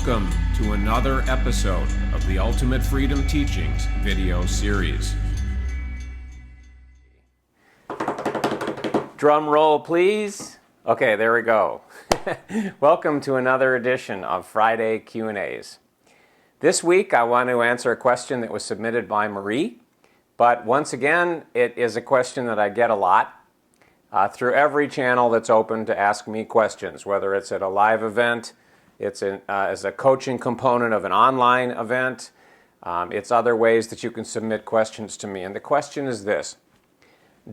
Welcome to another episode of the Ultimate Freedom Teachings video series. Drum roll, please. Okay, there we go. Welcome to another edition of Friday Q&As. This week I want to answer a question that was submitted by Marie, but once again it is a question that I get a lot through every channel that's open to ask me questions, whether it's at a live event, it's as a coaching component of an online event, it's other ways that you can submit questions to me. And the question is this: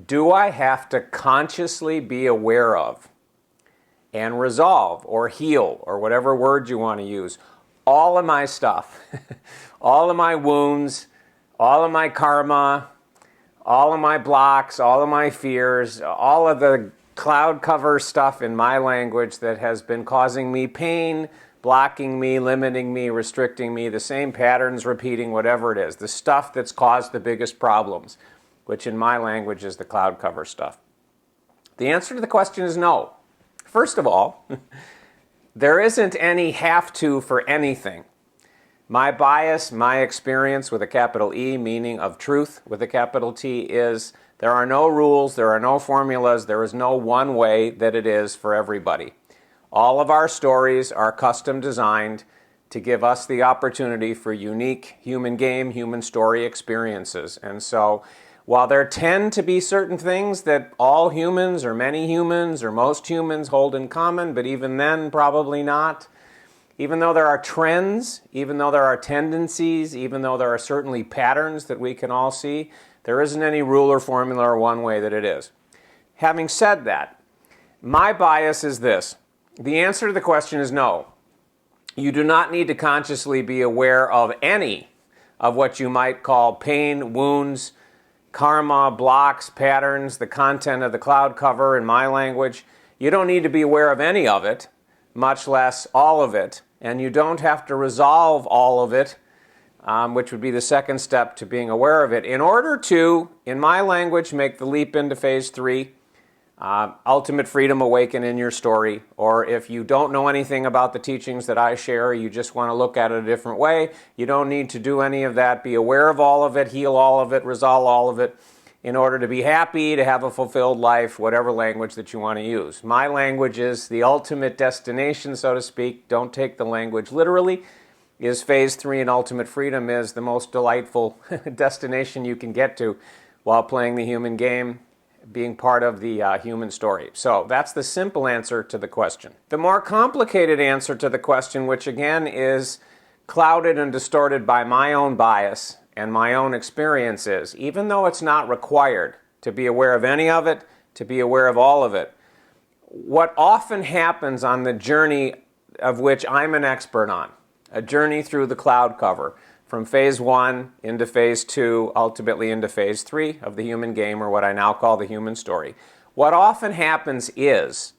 do I have to consciously be aware of and resolve or heal, or whatever word you want to use, all of my stuff, all of my wounds, all of my karma, all of my blocks, all of my fears, all of the cloud cover stuff in my language that has been causing me pain, blocking me, limiting me, restricting me, the same patterns repeating, whatever it is, the stuff that's caused the biggest problems, which in my language is the cloud cover stuff? The answer to the question is no. First of all, there isn't any have to for anything. My bias, my experience with a capital E, meaning of truth with a capital T, is there are no rules, there are no formulas, there is no one way that it is for everybody. All of our stories are custom designed to give us the opportunity for unique human game, human story experiences. And so while there tend to be certain things that all humans or many humans or most humans hold in common, but even then probably not, even though there are trends, even though there are tendencies, even though there are certainly patterns that we can all see, there isn't any rule or formula or one way that it is. Having said that, my bias is this. The answer to the question is no. You do not need to consciously be aware of any of what you might call pain, wounds, karma, blocks, patterns, the content of the cloud cover in my language. You don't need to be aware of any of it, much less all of it. And you don't have to resolve all of it, which would be the second step to being aware of it, in order to, in my language, make the leap into phase 3, ultimate freedom awaken in your story. Or if you don't know anything about the teachings that I share, you just want to look at it a different way, you don't need to do any of that. Be aware of all of it, heal all of it, resolve all of it, in order to be happy, to have a fulfilled life, whatever language that you want to use. My language is the ultimate destination, so to speak. Don't take the language literally. Is phase 3 and ultimate freedom is the most delightful destination you can get to while playing the human game, being part of the human story. So that's the simple answer to the question. The more complicated answer to the question, which again is clouded and distorted by my own bias and my own experiences, even though it's not required to be aware of any of it, to be aware of all of it, what often happens on the journey of which I'm an expert on, a journey through the cloud cover, from phase 1 into phase 2, ultimately into phase 3 of the human game, or what I now call the human story. What often happens is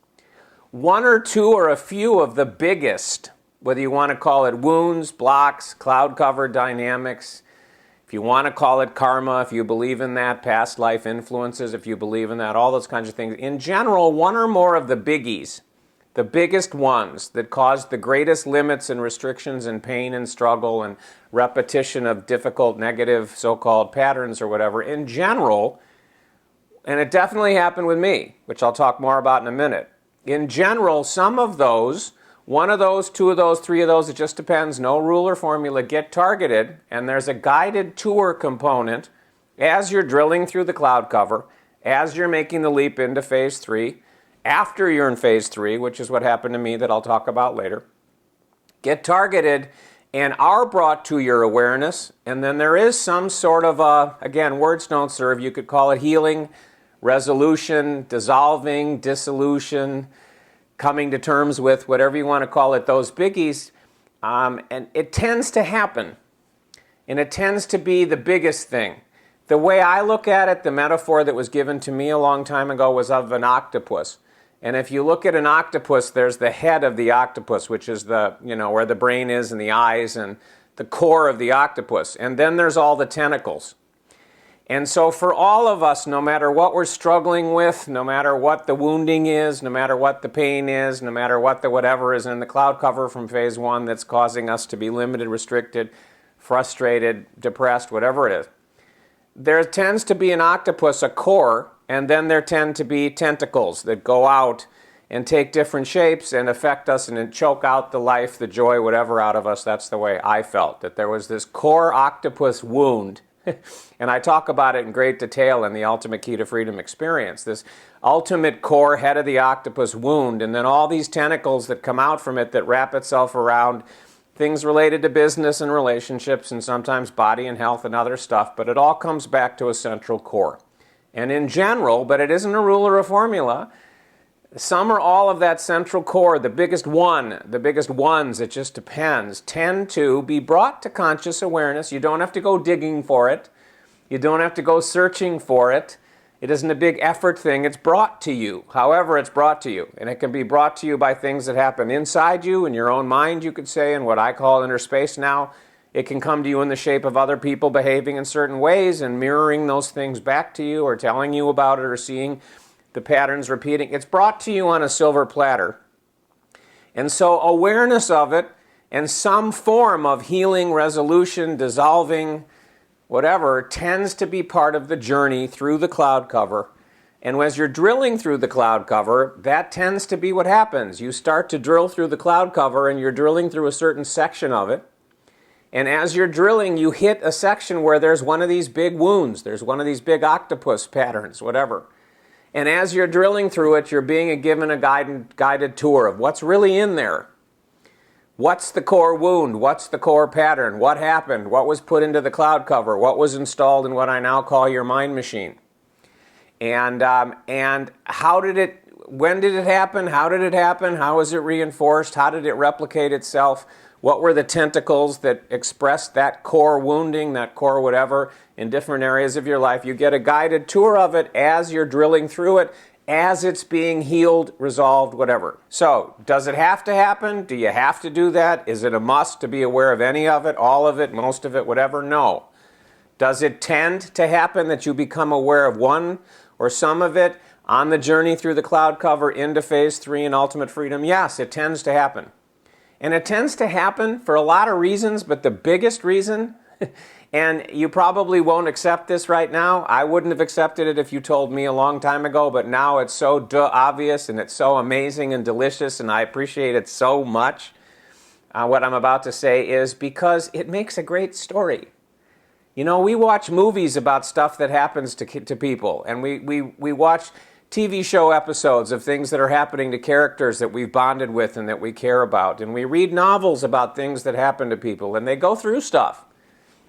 one or two or a few of the biggest, whether you want to call it wounds, blocks, cloud cover dynamics, if you want to call it karma, if you believe in that, past life influences, if you believe in that, all those kinds of things. In general, one or more of the biggies, the biggest ones that cause the greatest limits and restrictions and pain and struggle and repetition of difficult, negative, so-called patterns or whatever, in general, and it definitely happened with me, which I'll talk more about in a minute. In general, some of those, one of those, two of those, three of those, it just depends, no rule or formula, get targeted, and there's a guided tour component as you're drilling through the cloud cover, as you're making the leap into phase 3, after you're in phase 3, which is what happened to me that I'll talk about later. Get targeted and are brought to your awareness, and then there is some sort of again, words don't serve, you could call it healing, resolution, dissolving, dissolution, coming to terms with, whatever you want to call it, those biggies, and it tends to happen, and it tends to be the biggest thing. The way I look at it, the metaphor that was given to me a long time ago was of an octopus. And if you look at an octopus, there's the head of the octopus, which is the, where the brain is and the eyes and the core of the octopus. And then there's all the tentacles. And so for all of us, no matter what we're struggling with, no matter what the wounding is, no matter what the pain is, no matter what the whatever is in the cloud cover from phase one that's causing us to be limited, restricted, frustrated, depressed, whatever it is, there tends to be an octopus, a core, and then there tend to be tentacles that go out and take different shapes and affect us and choke out the life, the joy, whatever out of us. That's the way I felt, that there was this core octopus wound. And I talk about it in great detail in the Ultimate Key to Freedom experience, this ultimate core head of the octopus wound, and then all these tentacles that come out from it that wrap itself around things related to business and relationships and sometimes body and health and other stuff, but it all comes back to a central core. And in general, but it isn't a rule or a formula, some or all of that central core, the biggest ones, it just depends, tend to be brought to conscious awareness. You don't have to go digging for it. You don't have to go searching for it. It isn't a big effort thing. It's brought to you, however it's brought to you. And it can be brought to you by things that happen inside you, in your own mind, you could say, in what I call inner space now. It can come to you in the shape of other people behaving in certain ways and mirroring those things back to you or telling you about it or seeing the patterns repeating. It's brought to you on a silver platter. And so awareness of it and some form of healing, resolution, dissolving, whatever, tends to be part of the journey through the cloud cover. And as you're drilling through the cloud cover, that tends to be what happens. You start to drill through the cloud cover and you're drilling through a certain section of it. And as you're drilling, you hit a section where there's one of these big wounds. There's one of these big octopus patterns, whatever. And as you're drilling through it, you're being given a guided tour of what's really in there. What's the core wound? What's the core pattern? What happened? What was put into the cloud cover? What was installed in what I now call your mind machine? And how did it, when did it happen? How did it happen? How was it reinforced? How did it replicate itself? What were the tentacles that expressed that core wounding, that core whatever, in different areas of your life? You get a guided tour of it as you're drilling through it, as it's being healed, resolved, whatever. So, does it have to happen? Do you have to do that? Is it a must to be aware of any of it, all of it, most of it, whatever? No. Does it tend to happen that you become aware of one or some of it on the journey through the cloud cover into phase 3 and ultimate freedom? Yes, it tends to happen. And it tends to happen for a lot of reasons, but the biggest reason, and you probably won't accept this right now. I wouldn't have accepted it if you told me a long time ago, but now it's so obvious and it's so amazing and delicious, and I appreciate it so much. What I'm about to say is because it makes a great story. You know, we watch movies about stuff that happens to people, and we watch TV show episodes of things that are happening to characters that we've bonded with and that we care about. And we read novels about things that happen to people, and they go through stuff.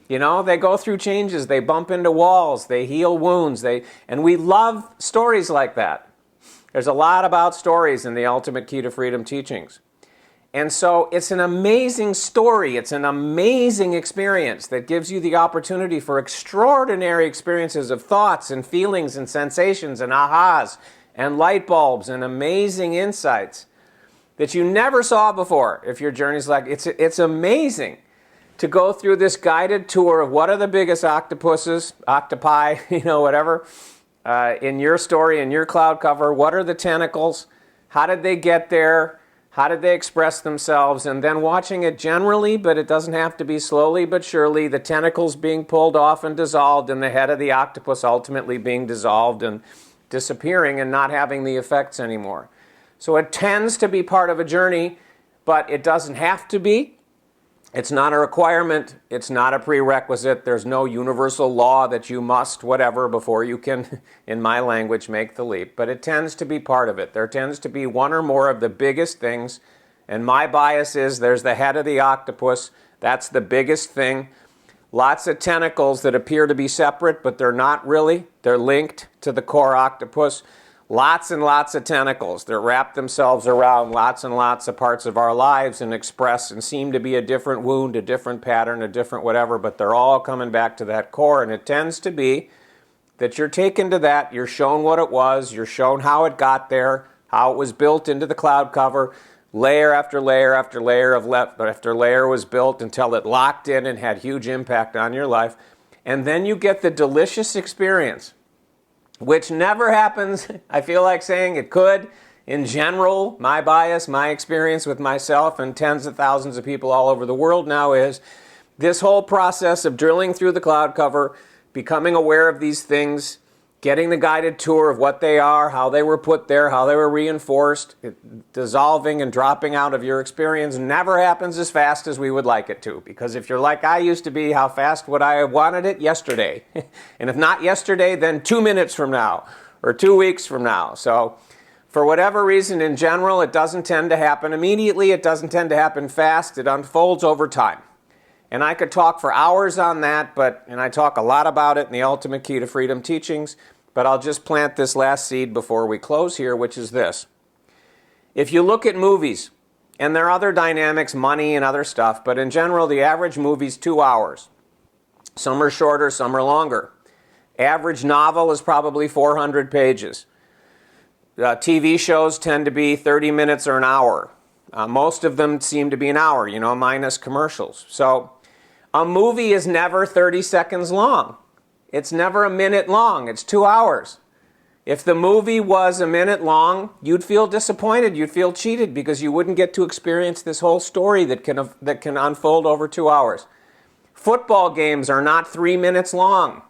You know, they go through changes, they bump into walls, they heal wounds, and we love stories like that. There's a lot about stories in the Ultimate Key to Freedom teachings. And so it's an amazing story, it's an amazing experience that gives you the opportunity for extraordinary experiences of thoughts and feelings and sensations and ahas and light bulbs and amazing insights that you never saw before if your journey's like, it's amazing to go through this guided tour of what are the biggest octopuses, octopi, whatever, in your story, in your cloud cover. What are the tentacles? How did they get there? How did they express themselves? And then watching it generally, but it doesn't have to be slowly but surely, the tentacles being pulled off and dissolved and the head of the octopus ultimately being dissolved and disappearing and not having the effects anymore. So it tends to be part of a journey, but it doesn't have to be. It's not a requirement. It's not a prerequisite. There's no universal law that you must, whatever, before you can, in my language, make the leap. But it tends to be part of it. There tends to be one or more of the biggest things. And my bias is there's the head of the octopus. That's the biggest thing. Lots of tentacles that appear to be separate, but they're not really. They're linked to the core octopus. Lots and lots of tentacles that wrap themselves around lots and lots of parts of our lives and express and seem to be a different wound, a different pattern, a different whatever, but they're all coming back to that core. And it tends to be that you're taken to that, you're shown what it was, you're shown how it got there, how it was built into the cloud cover. Layer after layer after layer after layer was built until it locked in and had huge impact on your life. And then you get the delicious experience, which never happens. I feel like saying it could. In general, my bias, my experience with myself and tens of thousands of people all over the world now is this whole process of drilling through the cloud cover, becoming aware of these things, getting the guided tour of what they are, how they were put there, how they were reinforced, dissolving and dropping out of your experience never happens as fast as we would like it to. Because if you're like I used to be, how fast would I have wanted it? Yesterday. And if not yesterday, then 2 minutes from now or 2 weeks from now. So for whatever reason, in general, it doesn't tend to happen immediately. It doesn't tend to happen fast. It unfolds over time. And I could talk for hours on that, and I talk a lot about it in the Ultimate Key to Freedom teachings, but I'll just plant this last seed before we close here, which is this. If you look at movies, and there are other dynamics, money and other stuff, but in general, the average movie's 2 hours. Some are shorter, some are longer. Average novel is probably 400 pages. TV shows tend to be 30 minutes or an hour. Most of them seem to be an hour, minus commercials. So a movie is never 30 seconds long. It's never a minute long. It's 2 hours. If the movie was a minute long, you'd feel disappointed. You'd feel cheated because you wouldn't get to experience this whole story that can unfold over 2 hours. Football games are not 3 minutes long.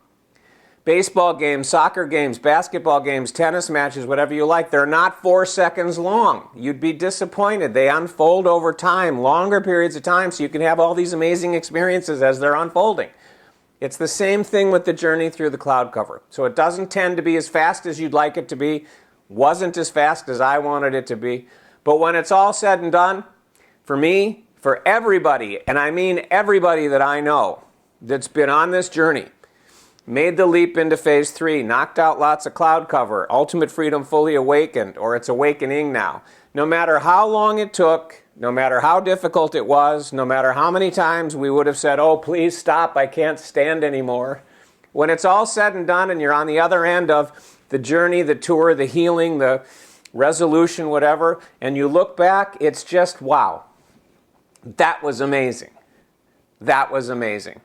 Baseball games, soccer games, basketball games, tennis matches, whatever you like, they're not 4 seconds long. You'd be disappointed. They unfold over time, longer periods of time, so you can have all these amazing experiences as they're unfolding. It's the same thing with the journey through the cloud cover. So it doesn't tend to be as fast as you'd like it to be, wasn't as fast as I wanted it to be. But when it's all said and done, for me, for everybody, and I mean everybody that I know that's been on this journey, made the leap into phase 3, knocked out lots of cloud cover, ultimate freedom fully awakened, or it's awakening now. No matter how long it took, no matter how difficult it was, no matter how many times we would have said, oh, please stop, I can't stand anymore. When it's all said and done and you're on the other end of the journey, the tour, the healing, the resolution, whatever, and you look back, it's just, wow. That was amazing. That was amazing.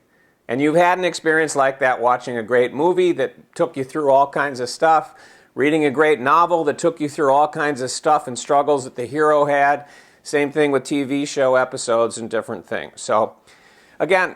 And you've had an experience like that watching a great movie that took you through all kinds of stuff, reading a great novel that took you through all kinds of stuff and struggles that the hero had. Same thing with TV show episodes and different things. So, again,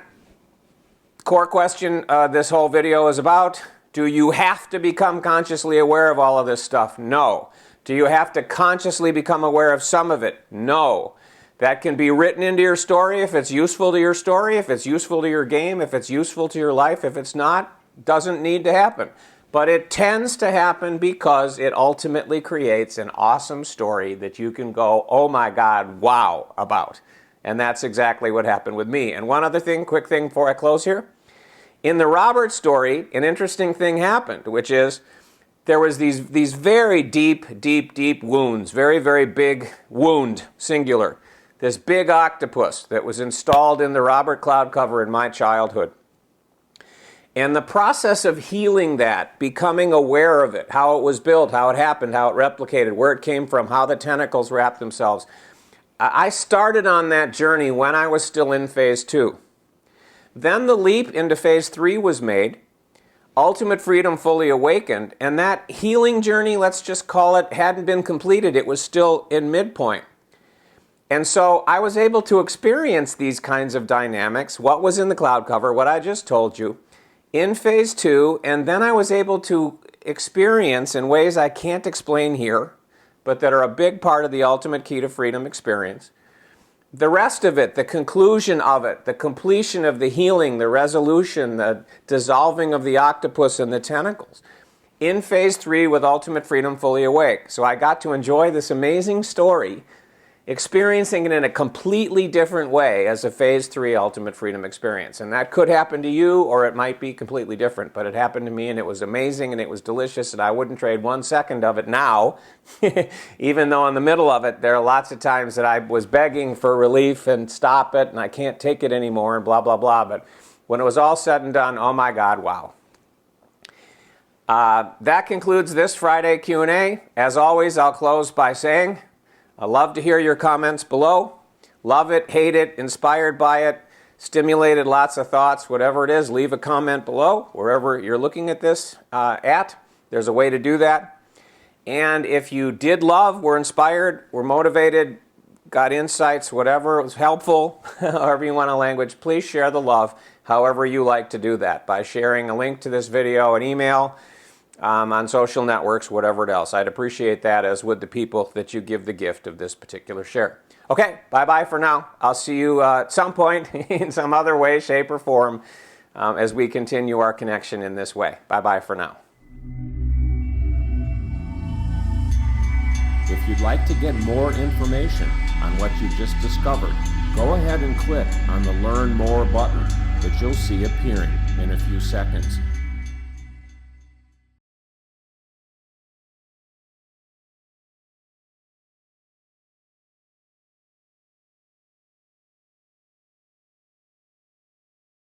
core question this whole video is about, do you have to become consciously aware of all of this stuff? No. Do you have to consciously become aware of some of it? No. That can be written into your story if it's useful to your story, if it's useful to your game, if it's useful to your life. If it's not, doesn't need to happen. But it tends to happen because it ultimately creates an awesome story that you can go, oh my God, wow, about. And that's exactly what happened with me. And one other thing, quick thing before I close here. In the Robert story, an interesting thing happened, which is there was these very deep wounds, very, very big wound, singular. This big octopus that was installed in the Robert cloud cover in my childhood. And the process of healing that, becoming aware of it, how it was built, how it happened, how it replicated, where it came from, how the tentacles wrapped themselves. I started on that journey when I was still in phase 2. Then the leap into phase 3 was made, ultimate freedom fully awakened, and that healing journey, let's just call it, hadn't been completed. It was still in midpoint. And so I was able to experience these kinds of dynamics, what was in the cloud cover, what I just told you, in phase 2, and then I was able to experience in ways I can't explain here, but that are a big part of the Ultimate Key to Freedom experience. The rest of it, the conclusion of it, the completion of the healing, the resolution, the dissolving of the octopus and the tentacles, in phase 3 with Ultimate Freedom fully awake. So I got to enjoy this amazing story, experiencing it in a completely different way as a phase 3 ultimate freedom experience. And that could happen to you, or it might be completely different, but it happened to me and it was amazing and it was delicious and I wouldn't trade 1 second of it now, even though in the middle of it there are lots of times that I was begging for relief and stop it and I can't take it anymore and blah, blah, blah. But when it was all said and done, oh my God, wow. That concludes this Friday Q&A. As always, I'll close by saying, I love to hear your comments below. Love it, hate it, inspired by it. stimulated lots of thoughts, whatever it is, leave a comment below, wherever you're looking at this at. There's a way to do that. And if you did love, were inspired, were motivated, got insights, whatever, it was helpful, however you want to language, please share the love however you like to do that, by sharing a link to this video, an email, on social networks, whatever else. I'd appreciate that, as would the people that you give the gift of this particular share. Okay, bye-bye for now. I'll see you at some point in some other way, shape, or form as we continue our connection in this way. Bye-bye for now. If you'd like to get more information on what you just discovered, go ahead and click on the Learn More button that you'll see appearing in a few seconds.